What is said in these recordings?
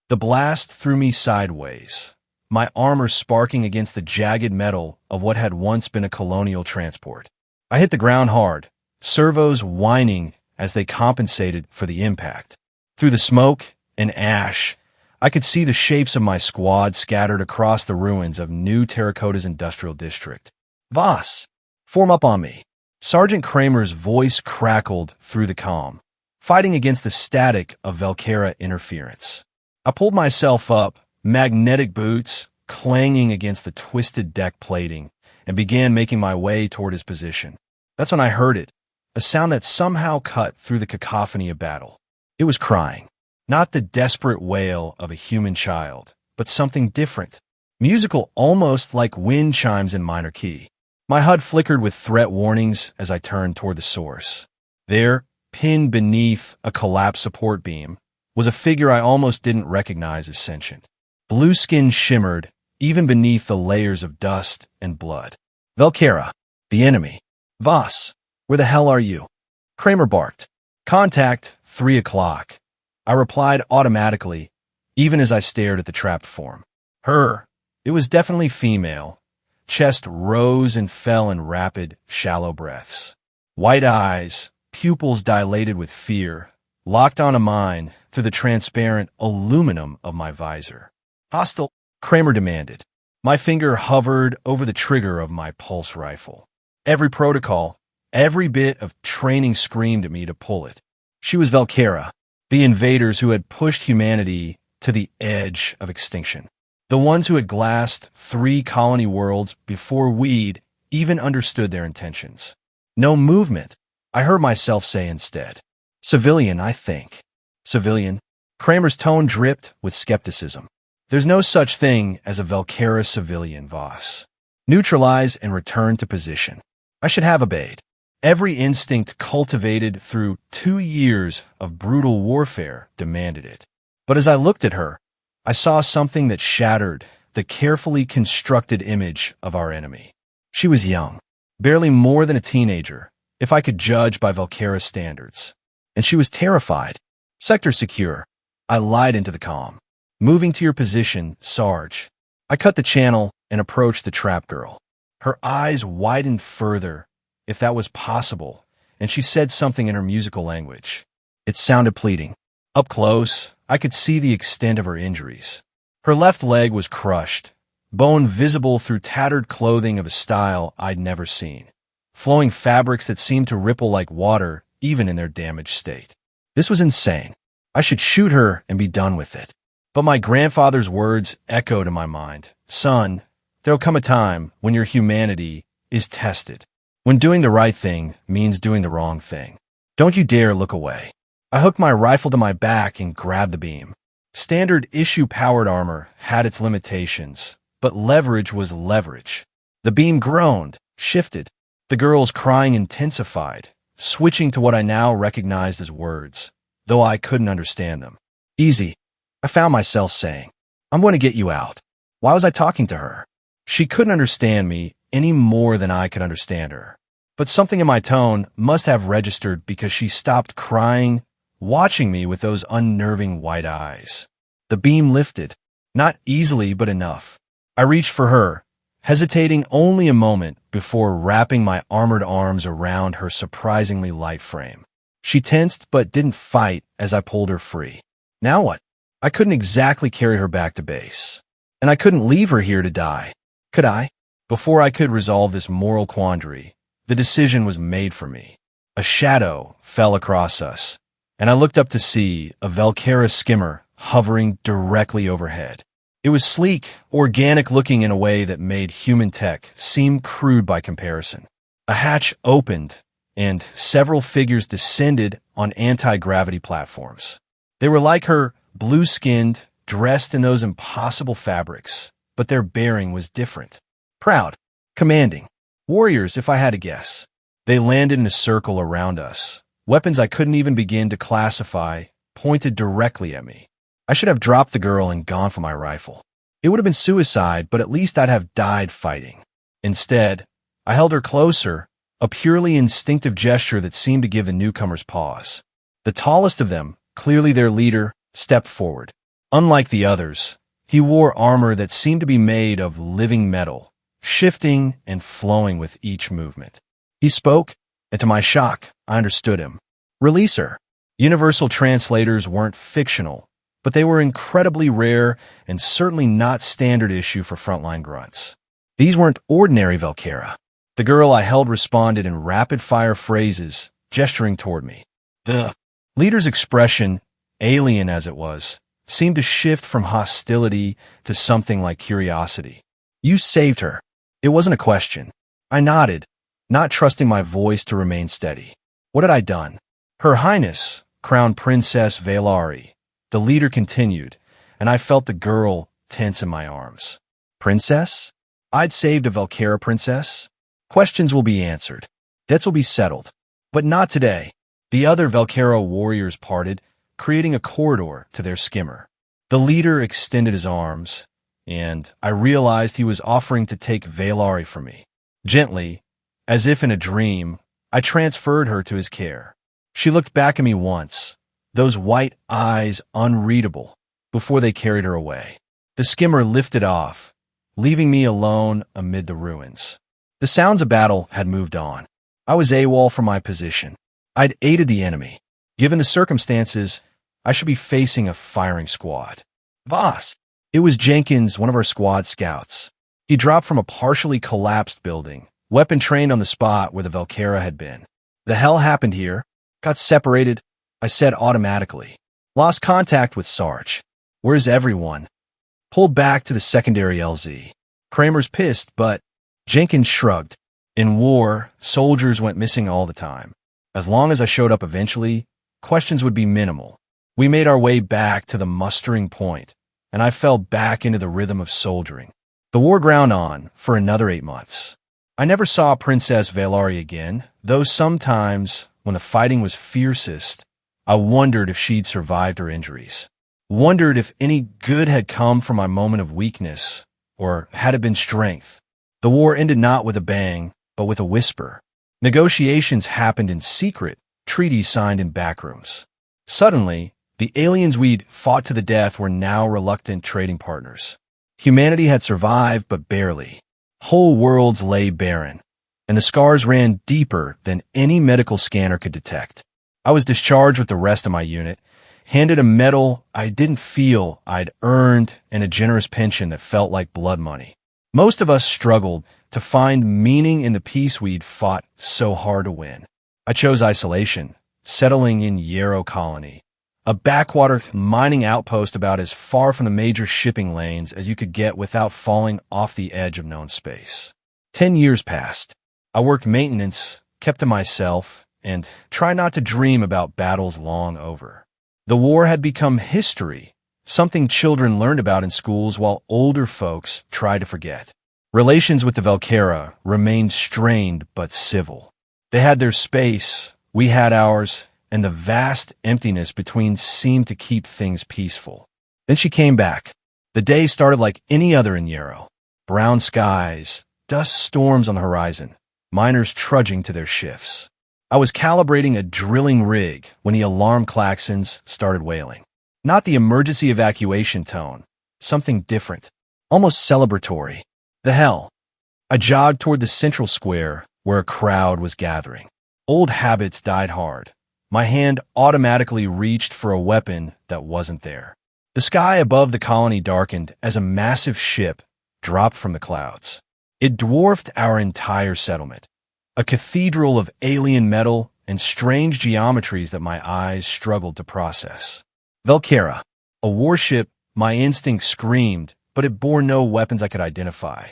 The blast threw me sideways, my armor sparking against the jagged metal of what had once been a colonial transport. I hit the ground hard, servos whining as they compensated for the impact. Through the smoke and ash, I could see the shapes of my squad scattered across the ruins of New Terracotta's industrial district. "Voss, form up on me." Sergeant Kramer's voice crackled through the calm, fighting against the static of Velkera interference. I pulled myself up, magnetic boots clanging against the twisted deck plating, and began making my way toward his position. That's when I heard it, a sound that somehow cut through the cacophony of battle. It was crying, not the desperate wail of a human child, but something different, musical almost like wind chimes in minor key. My HUD flickered with threat warnings as I turned toward the source. There, pinned beneath a collapsed support beam, was a figure I almost didn't recognize as sentient. Blue skin shimmered, even beneath the layers of dust and blood. "Velkera, the enemy." "Voss, where the hell are you?" Kramer barked. "Contact, 3 o'clock." I replied automatically, even as I stared at the trapped form. Her. It was definitely female. Chest rose and fell in rapid, shallow breaths. White eyes, pupils dilated with fear, locked onto mine through the transparent aluminum of my visor. "Hostile," Kramer demanded. My finger hovered over the trigger of my pulse rifle. Every protocol, every bit of training screamed at me to pull it. She was Velkera, the invaders who had pushed humanity to the edge of extinction. The ones who had glassed 3 colony worlds before we'd even understood their intentions. "No movement," I heard myself say instead. "Civilian, I think." "Civilian?" Kramer's tone dripped with skepticism. "There's no such thing as a Velkera civilian, Voss. Neutralize and return to position." I should have obeyed. Every instinct cultivated through 2 years of brutal warfare demanded it. But as I looked at her, I saw something that shattered the carefully constructed image of our enemy. She was young, barely more than a teenager, if I could judge by Velkera's standards. And she was terrified. "Sector secure," I lied into the comm. "Moving to your position, Sarge." I cut the channel and approached the trap girl. Her eyes widened further, if that was possible, and she said something in her musical language. It sounded pleading. Up close, I could see the extent of her injuries. Her left leg was crushed, bone visible through tattered clothing of a style I'd never seen, flowing fabrics that seemed to ripple like water even in their damaged state. This was insane. I should shoot her and be done with it. But my grandfather's words echoed in my mind. "Son, there'll come a time when your humanity is tested, when doing the right thing means doing the wrong thing. Don't you dare look away." I hooked my rifle to my back and grabbed the beam. Standard issue powered armor had its limitations, but leverage was leverage. The beam groaned, shifted. The girl's crying intensified, switching to what I now recognized as words, though I couldn't understand them. "Easy," I found myself saying. "I'm going to get you out." Why was I talking to her? She couldn't understand me any more than I could understand her. But something in my tone must have registered because she stopped crying, watching me with those unnerving white eyes. The beam lifted, not easily but enough. I reached for her, hesitating only a moment before wrapping my armored arms around her surprisingly light frame. She tensed but didn't fight as I pulled her free. Now what? I couldn't exactly carry her back to base. And I couldn't leave her here to die. Could I? Before I could resolve this moral quandary, the decision was made for me. A shadow fell across us, and I looked up to see a Velkera skimmer hovering directly overhead. It was sleek, organic-looking in a way that made human tech seem crude by comparison. A hatch opened, and several figures descended on anti-gravity platforms. They were like her, blue-skinned, dressed in those impossible fabrics, but their bearing was different. Proud, commanding. Warriors, if I had to guess. They landed in a circle around us. Weapons I couldn't even begin to classify pointed directly at me. I should have dropped the girl and gone for my rifle. It would have been suicide, but at least I'd have died fighting. Instead, I held her closer, a purely instinctive gesture that seemed to give the newcomers pause. The tallest of them, clearly their leader, stepped forward. Unlike the others, he wore armor that seemed to be made of living metal, shifting and flowing with each movement. He spoke, and to my shock, I understood him. Release her. Universal translators weren't fictional, but they were incredibly rare and certainly not standard issue for frontline grunts. These weren't ordinary Valkyra. The girl I held responded in rapid-fire phrases, gesturing toward me. The leader's expression, alien as it was, seemed to shift from hostility to something like curiosity. You saved her. It wasn't a question. I nodded, not trusting my voice to remain steady. What had I done? Her Highness, Crown Princess Valari, the leader continued, and I felt the girl tense in my arms. Princess? I'd saved a Valkyra princess? Questions will be answered. Debts will be settled. But not today. The other Valkyra warriors parted, creating a corridor to their skimmer. The leader extended his arms, and I realized he was offering to take Valari from me. Gently, as if in a dream, I transferred her to his care. She looked back at me once, those white eyes unreadable, before they carried her away. The skimmer lifted off, leaving me alone amid the ruins. The sounds of battle had moved on. I was AWOL from my position. I'd aided the enemy. Given the circumstances, I should be facing a firing squad. Voss! It was Jenkins, one of our squad scouts. He dropped from a partially collapsed building, weapon trained on the spot where the Valkyra had been. The hell happened here? Got separated, I said automatically. Lost contact with Sarge. Where's everyone? Pulled back to the secondary LZ. Kramer's pissed, but Jenkins shrugged. In war, soldiers went missing all the time. As long as I showed up eventually, questions would be minimal. We made our way back to the mustering point, and I fell back into the rhythm of soldiering. The war ground on for another 8 months. I never saw Princess Valari again, though sometimes, when the fighting was fiercest, I wondered if she'd survived her injuries. Wondered if any good had come from my moment of weakness, or had it been strength. The war ended not with a bang, but with a whisper. Negotiations happened in secret, treaties signed in backrooms. Suddenly, the aliens we'd fought to the death were now reluctant trading partners. Humanity had survived, but barely. Whole worlds lay barren, and the scars ran deeper than any medical scanner could detect. I was discharged with the rest of my unit, handed a medal I didn't feel I'd earned, and a generous pension that felt like blood money. Most of us struggled to find meaning in the peace we'd fought so hard to win. I chose isolation, settling in Yarrow Colony, a backwater mining outpost about as far from the major shipping lanes as you could get without falling off the edge of known space. 10 years passed. I worked maintenance, kept to myself, and tried not to dream about battles long over. The war had become history, something children learned about in schools while older folks tried to forget. Relations with the Valkyra remained strained but civil. They had their space, we had ours, and the vast emptiness between seemed to keep things peaceful. Then she came back. The day started like any other in Yarrow. Brown skies, dust storms on the horizon, miners trudging to their shifts. I was calibrating a drilling rig when the alarm klaxons started wailing. Not the emergency evacuation tone, something different, almost celebratory. The hell. I jogged toward the central square where a crowd was gathering. Old habits died hard. My hand automatically reached for a weapon that wasn't there. The sky above the colony darkened as a massive ship dropped from the clouds. It dwarfed our entire settlement, a cathedral of alien metal and strange geometries that my eyes struggled to process. Valkyra, a warship, my instinct screamed, but it bore no weapons I could identify.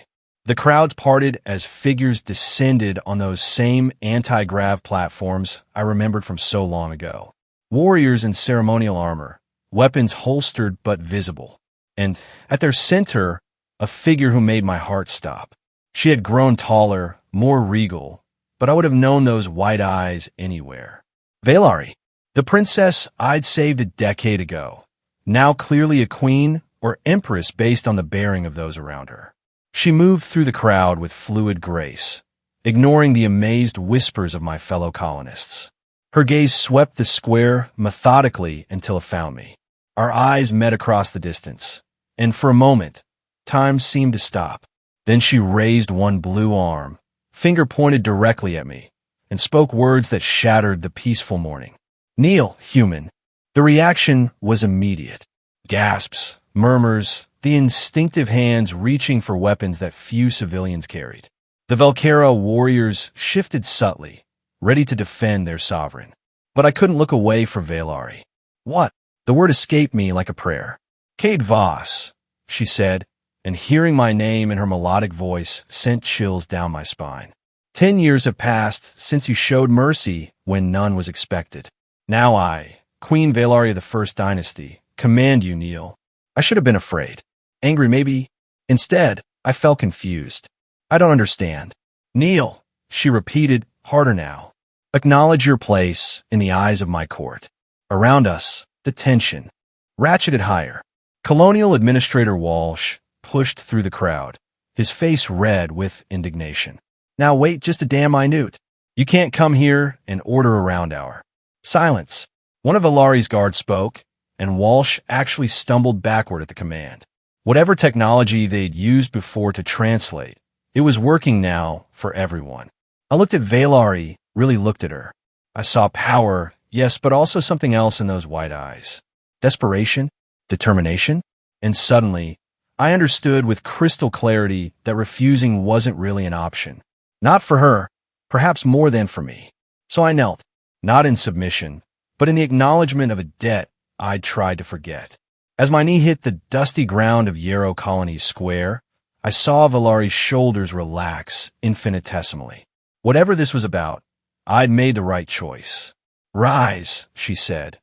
The crowds parted as figures descended on those same anti-grav platforms I remembered from so long ago. Warriors in ceremonial armor, weapons holstered but visible, and at their center, a figure who made my heart stop. She had grown taller, more regal, but I would have known those white eyes anywhere. Valari, the princess I'd saved a decade ago, now clearly a queen or empress based on the bearing of those around her. She moved through the crowd with fluid grace, ignoring the amazed whispers of my fellow colonists. Her gaze swept the square methodically until it found me. Our eyes met across the distance, and for a moment, time seemed to stop. Then she raised one blue arm, finger pointed directly at me, and spoke words that shattered the peaceful morning. "Kneel, human." The reaction was immediate. Gasps, murmurs, the instinctive hands reaching for weapons that few civilians carried. The Valkyra warriors shifted subtly, ready to defend their sovereign. But I couldn't look away from Valari. "What?" The word escaped me like a prayer. "Cade Voss," she said, and hearing my name in her melodic voice sent chills down my spine. 10 years have passed since you showed mercy when none was expected. Now I, Queen Valari of the First Dynasty, command you kneel. I should have been afraid. Angry maybe. Instead, I felt confused. I don't understand. "Kneel," she repeated, harder now. "Acknowledge your place in the eyes of my court." Around us, the tension ratcheted higher. Colonial Administrator Walsh pushed through the crowd, his face red with indignation. "Now wait just a damn minute. You can't come here and order around our..." Silence. One of Valari's guards spoke, and Walsh actually stumbled backward at the command. Whatever technology they'd used before to translate, it was working now for everyone. I looked at Valari, really looked at her. I saw power, yes, but also something else in those wide eyes. Desperation, determination, and suddenly, I understood with crystal clarity that refusing wasn't really an option. Not for her, perhaps more than for me. So I knelt, not in submission, but in the acknowledgement of a debt I'd tried to forget. As my knee hit the dusty ground of Yarrow Colony Square, I saw Valari's shoulders relax infinitesimally. Whatever this was about, I'd made the right choice. "Rise," she said,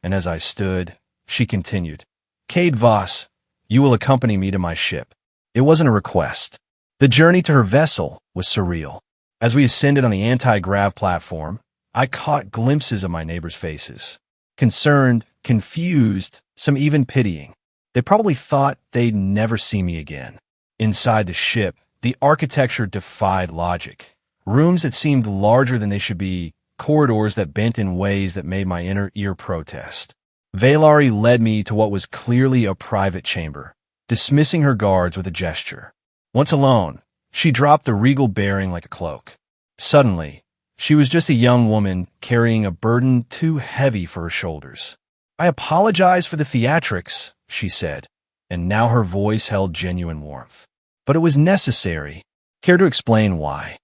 and as I stood, she continued, "Cade Voss, you will accompany me to my ship." It wasn't a request. The journey to her vessel was surreal. As we ascended on the anti-grav platform, I caught glimpses of my neighbors' faces. Concerned, confused, some even pitying. They probably thought they'd never see me again. Inside the ship, the architecture defied logic. Rooms that seemed larger than they should be, corridors that bent in ways that made my inner ear protest. Valari led me to what was clearly a private chamber, dismissing her guards with a gesture. Once alone, she dropped the regal bearing like a cloak. Suddenly, she was just a young woman carrying a burden too heavy for her shoulders. "I apologize for the theatrics," she said, and now her voice held genuine warmth. "But it was necessary." Care to explain why?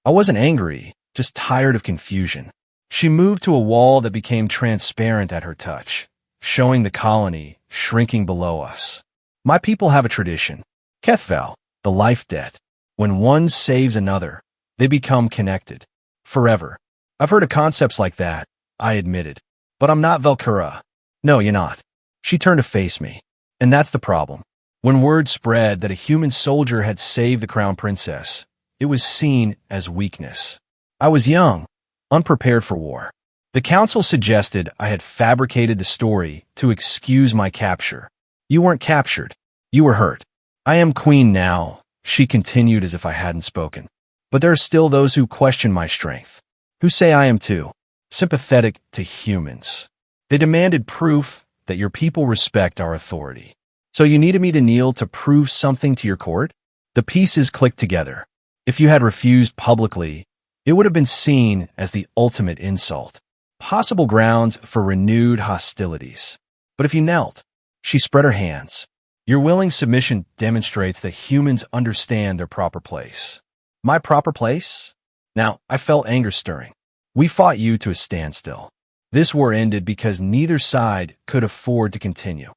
I wasn't angry, just tired of confusion. She moved to a wall that became transparent at her touch, showing the colony shrinking below us. "My people have a tradition. Kethval, the life debt. When one saves another, they become connected. Forever." "I've heard of concepts like that," I admitted. "But I'm not Valkyra." "No, you're not." She turned to face me. And that's the problem. When word spread that a human soldier had saved the crown princess, it was seen as weakness. I was young, unprepared for war. The council suggested I had fabricated the story to excuse my capture. "You weren't captured. You were hurt. I am queen now," she continued as if I hadn't spoken. "But there are still those who question my strength, who say I am too sympathetic to humans. They demanded proof that your people respect our authority. So you needed me to kneel to prove something to your court?" The pieces clicked together. If you had refused publicly, it would have been seen as the ultimate insult, possible grounds for renewed hostilities. But if you knelt, she spread her hands. "Your willing submission demonstrates that humans understand their proper place." My proper place? Now, I felt anger stirring. We fought you to a standstill. This war ended because neither side could afford to continue.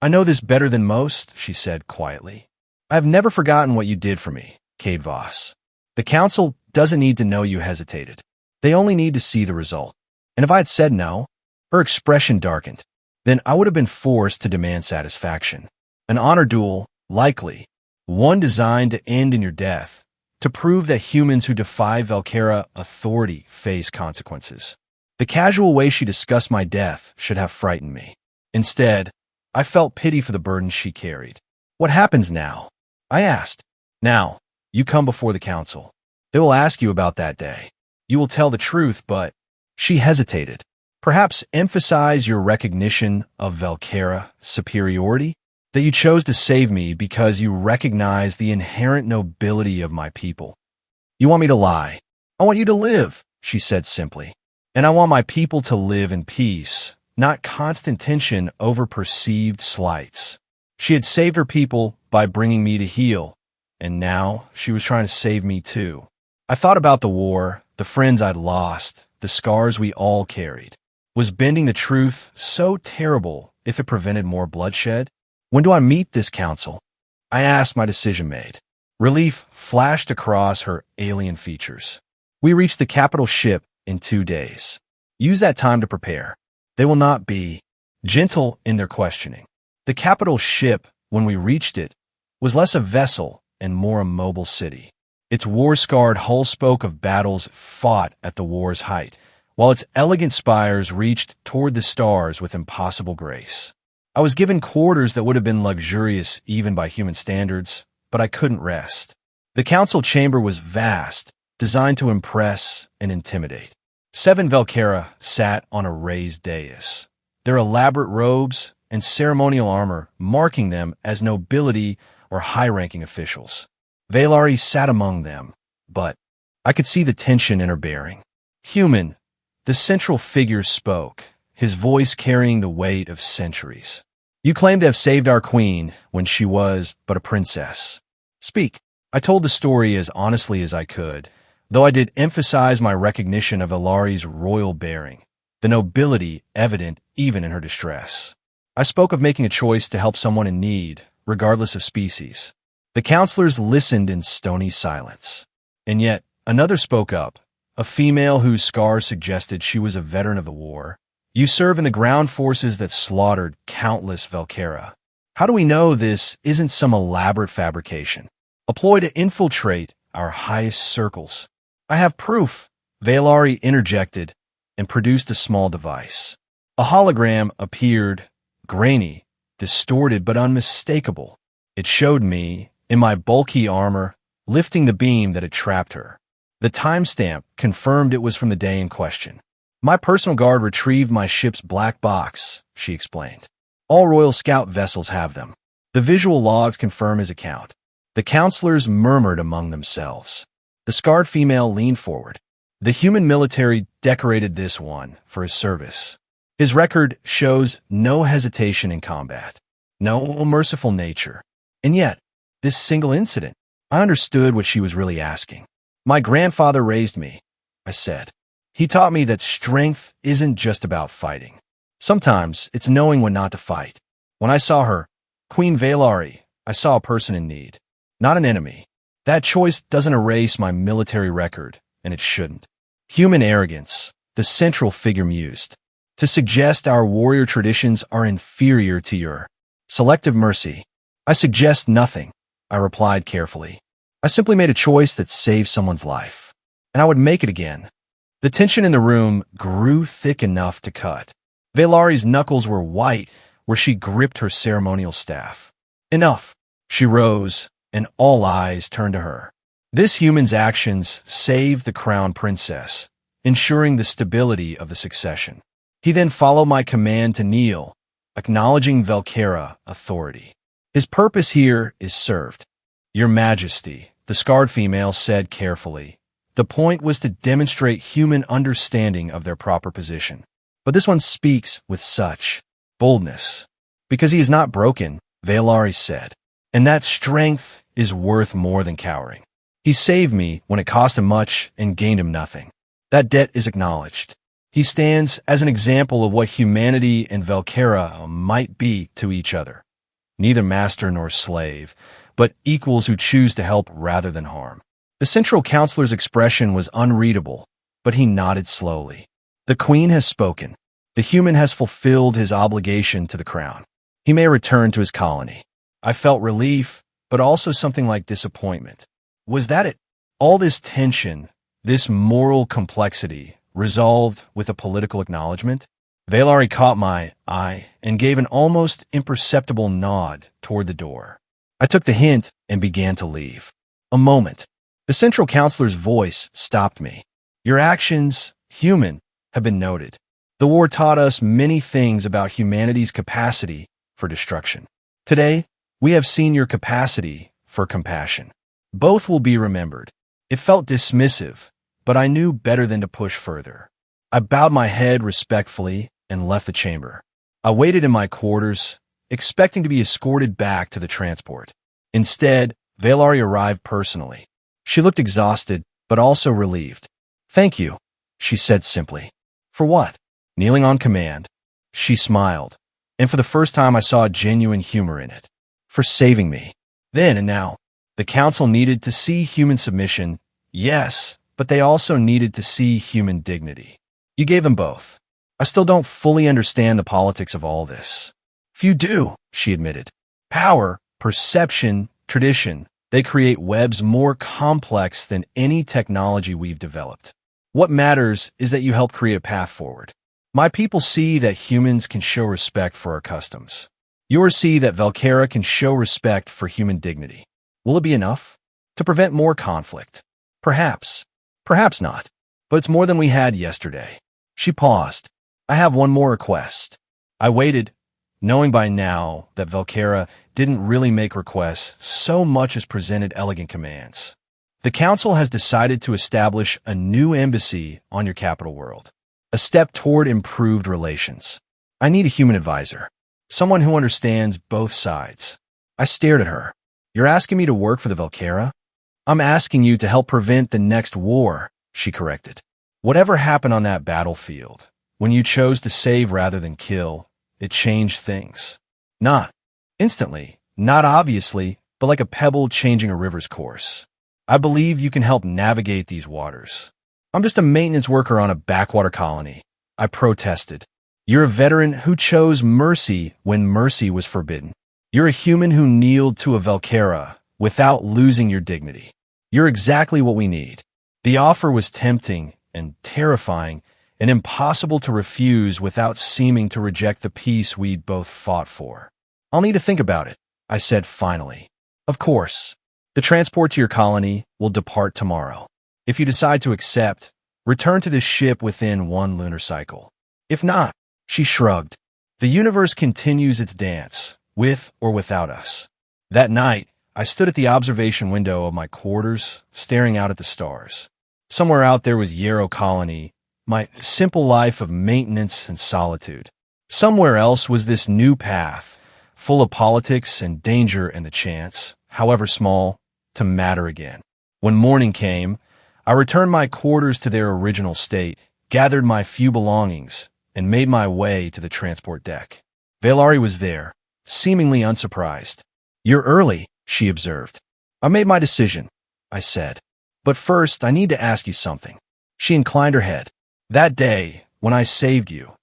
"I know this better than most," she said quietly. "I have never forgotten what you did for me, Cade Voss. The council doesn't need to know you hesitated. They only need to see the result. And if I had said no," her expression darkened, "then I would have been forced to demand satisfaction. An honor duel, likely, one designed to end in your death, to prove that humans who defy Valkyra authority face consequences." The casual way she discussed my death should have frightened me. Instead, I felt pity for the burden she carried. "What happens now?" I asked. "Now, you come before the council. They will ask you about that day. You will tell the truth, but..." She hesitated. Perhaps emphasize your recognition of Velkera superiority? That you chose to save me because you recognize the inherent nobility of my people. You want me to lie. I want you to live, she said simply. And I want my people to live in peace, not constant tension over perceived slights. She had saved her people by bringing me to heel, and now she was trying to save me too. I thought about the war, the friends I'd lost, the scars we all carried. Was bending the truth so terrible if it prevented more bloodshed? When do I meet this council? I asked, my decision made. Relief flashed across her alien features. We reached the capital ship in 2 days. Use that time to prepare. They will not be gentle in their questioning. The capital ship, when we reached it, was less a vessel and more a mobile city. Its war-scarred hull spoke of battles fought at the war's height, while its elegant spires reached toward the stars with impossible grace. I was given quarters that would have been luxurious even by human standards, but I couldn't rest. The council chamber was vast, designed to impress and intimidate. 7 Velkera sat on a raised dais, their elaborate robes and ceremonial armor marking them as nobility or high-ranking officials. Valari sat among them, but I could see the tension in her bearing. Human, the central figure spoke, his voice carrying the weight of centuries. You claim to have saved our queen when she was but a princess. Speak. I told the story as honestly as I could, though I did emphasize my recognition of Valari's royal bearing, the nobility evident even in her distress. I spoke of making a choice to help someone in need, regardless of species. The counselors listened in stony silence. And yet, another spoke up, a female whose scars suggested she was a veteran of the war. You serve in the ground forces that slaughtered countless Velkera. How do we know this isn't some elaborate fabrication, a ploy to infiltrate our highest circles? I have proof, Valari interjected and produced a small device. A hologram appeared, grainy, distorted but unmistakable. It showed me, in my bulky armor, lifting the beam that had trapped her. The timestamp confirmed it was from the day in question. My personal guard retrieved my ship's black box, she explained. All Royal Scout vessels have them. The visual logs confirm his account. The counselors murmured among themselves. The scarred female leaned forward. The human military decorated this one for his service. His record shows no hesitation in combat, no merciful nature. And yet, this single incident, I understood what she was really asking. My grandfather raised me, I said. He taught me that strength isn't just about fighting. Sometimes it's knowing when not to fight. When I saw her, Queen Valari, I saw a person in need, not an enemy. That choice doesn't erase my military record, and it shouldn't. Human arrogance, the central figure mused, to suggest our warrior traditions are inferior to your selective mercy. I suggest nothing, I replied carefully. I simply made a choice that saved someone's life, and I would make it again. The tension in the room grew thick enough to cut. Valari's knuckles were white where she gripped her ceremonial staff. Enough. She rose, and all eyes turned to her. This human's actions saved the crown princess, ensuring the stability of the succession. He then followed my command to kneel, acknowledging Velkera authority. His purpose here is served. Your Majesty, the scarred female said carefully. The point was to demonstrate human understanding of their proper position. But this one speaks with such boldness. Because he is not broken, Valari said. And that strength is worth more than cowering. He saved me when it cost him much and gained him nothing. That debt is acknowledged. He stands as an example of what humanity and Velkera might be to each other. Neither master nor slave, but equals who choose to help rather than harm. The central counselor's expression was unreadable, but he nodded slowly. The queen has spoken. The human has fulfilled his obligation to the crown. He may return to his colony. I felt relief, but also something like disappointment. Was that it? All this tension, this moral complexity, resolved with a political acknowledgement? Valari caught my eye and gave an almost imperceptible nod toward the door. I took the hint and began to leave. A moment. The central counselor's voice stopped me. Your actions, human, have been noted. The war taught us many things about humanity's capacity for destruction. Today, we have seen your capacity for compassion. Both will be remembered. It felt dismissive, but I knew better than to push further. I bowed my head respectfully and left the chamber. I waited in my quarters, expecting to be escorted back to the transport. Instead, Valari arrived personally. She looked exhausted, but also relieved. "Thank you," she said simply. "For what?" "Kneeling on command." She smiled, and for the first time I saw genuine humor in it. "For saving me." Then and now, the council needed to see human submission, yes, but they also needed to see human dignity. You gave them both. I still don't fully understand the politics of all this. Few do, she admitted. Power, perception, tradition, they create webs more complex than any technology we've developed. What matters is that you help create a path forward. My people see that humans can show respect for our customs. Yours see that Valkera can show respect for human dignity. Will it be enough? To prevent more conflict? Perhaps. Perhaps not. But it's more than we had yesterday. She paused. I have one more request. I waited, knowing by now that Valkera didn't really make requests so much as presented elegant commands. The council has decided to establish a new embassy on your capital world. A step toward improved relations. I need a human advisor. Someone who understands both sides. I stared at her. You're asking me to work for the Valkera? I'm asking you to help prevent the next war, she corrected. Whatever happened on that battlefield, when you chose to save rather than kill, it changed things. Not instantly, not obviously, but like a pebble changing a river's course. I believe you can help navigate these waters. I'm just a maintenance worker on a backwater colony. I protested. You're a veteran who chose mercy when mercy was forbidden. You're a human who kneeled to a Valkera without losing your dignity. You're exactly what we need. The offer was tempting and terrifying and impossible to refuse without seeming to reject the peace we'd both fought for. I'll need to think about it, I said finally. Of course. The transport to your colony will depart tomorrow. If you decide to accept, return to this ship within one lunar cycle. If not, she shrugged. The universe continues its dance, with or without us. That night, I stood at the observation window of my quarters, staring out at the stars. Somewhere out there was Yarrow Colony, my simple life of maintenance and solitude. Somewhere else was this new path, full of politics and danger and the chance, however small, to matter again. When morning came, I returned my quarters to their original state, gathered my few belongings, and made my way to the transport deck. Valari was there, seemingly unsurprised. You're early, she observed. I made my decision, I said. But first, I need to ask you something. She inclined her head. That day, when I saved you,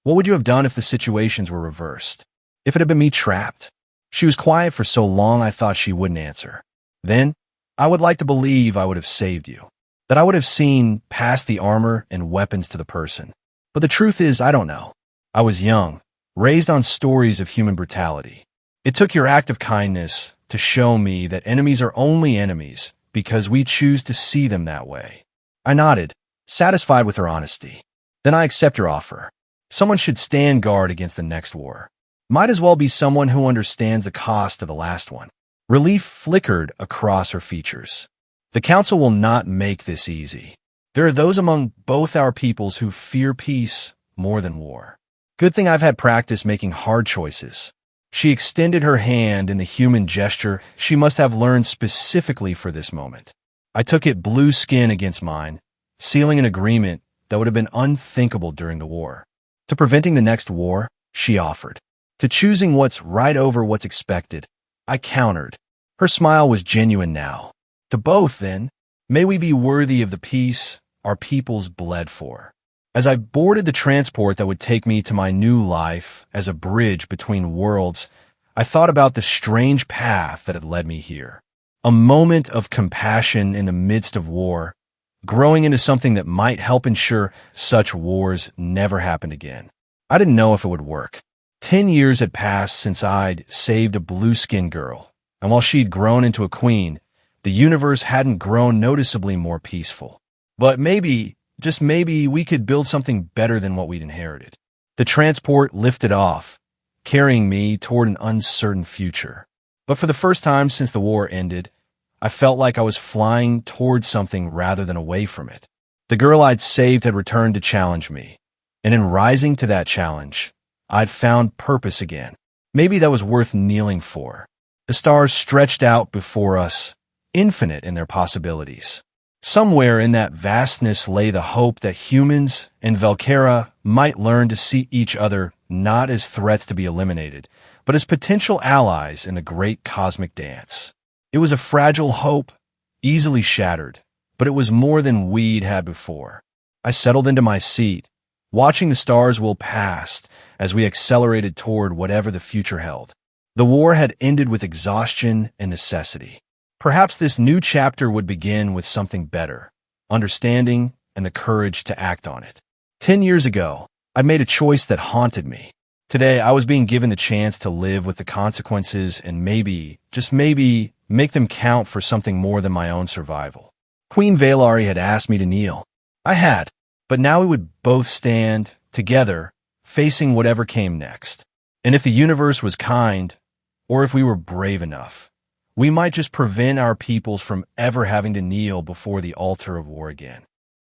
what would you have done if the situations were reversed? If it had been me trapped? She was quiet for so long I thought she wouldn't answer. Then, I would like to believe I would have saved you. That I would have seen past the armor and weapons to the person. But the truth is, I don't know. I was young, raised on stories of human brutality. It took your act of kindness to show me that enemies are only enemies because we choose to see them that way. I nodded, satisfied with her honesty. Then I accept your offer. Someone should stand guard against the next war. Might as well be someone who understands the cost of the last one. Relief flickered across her features. The council will not make this easy. There are those among both our peoples who fear peace more than war. Good thing I've had practice making hard choices. She extended her hand in the human gesture she must have learned specifically for this moment. I took it blue skin against mine, sealing an agreement that would have been unthinkable during the war. To preventing the next war, she offered. To choosing what's right over what's expected, I countered. Her smile was genuine now. To both, then, may we be worthy of the peace our peoples bled for. As I boarded the transport that would take me to my new life as a bridge between worlds, I thought about the strange path that had led me here. A moment of compassion in the midst of war, growing into something that might help ensure such wars never happened again. I didn't know if it would work. 10 years had passed since I'd saved a blue-skinned girl, and while she'd grown into a queen, the universe hadn't grown noticeably more peaceful. But maybe, just maybe we could build something better than what we'd inherited. The transport lifted off, carrying me toward an uncertain future. But for the first time since the war ended, I felt like I was flying towards something rather than away from it. The girl I'd saved had returned to challenge me, and in rising to that challenge, I'd found purpose again. Maybe that was worth kneeling for. The stars stretched out before us, infinite in their possibilities. Somewhere in that vastness lay the hope that humans and Valkyra might learn to see each other not as threats to be eliminated, but as potential allies in the great cosmic dance. It was a fragile hope, easily shattered, but it was more than we'd had before. I settled into my seat, watching the stars wheel past as we accelerated toward whatever the future held. The war had ended with exhaustion and necessity. Perhaps this new chapter would begin with something better, understanding and the courage to act on it. 10 years ago, I made a choice that haunted me. Today, I was being given the chance to live with the consequences and maybe, just maybe, make them count for something more than my own survival. Queen Valari had asked me to kneel. I had, but now we would both stand, together, facing whatever came next. And if the universe was kind, or if we were brave enough, we might just prevent our peoples from ever having to kneel before the altar of war again.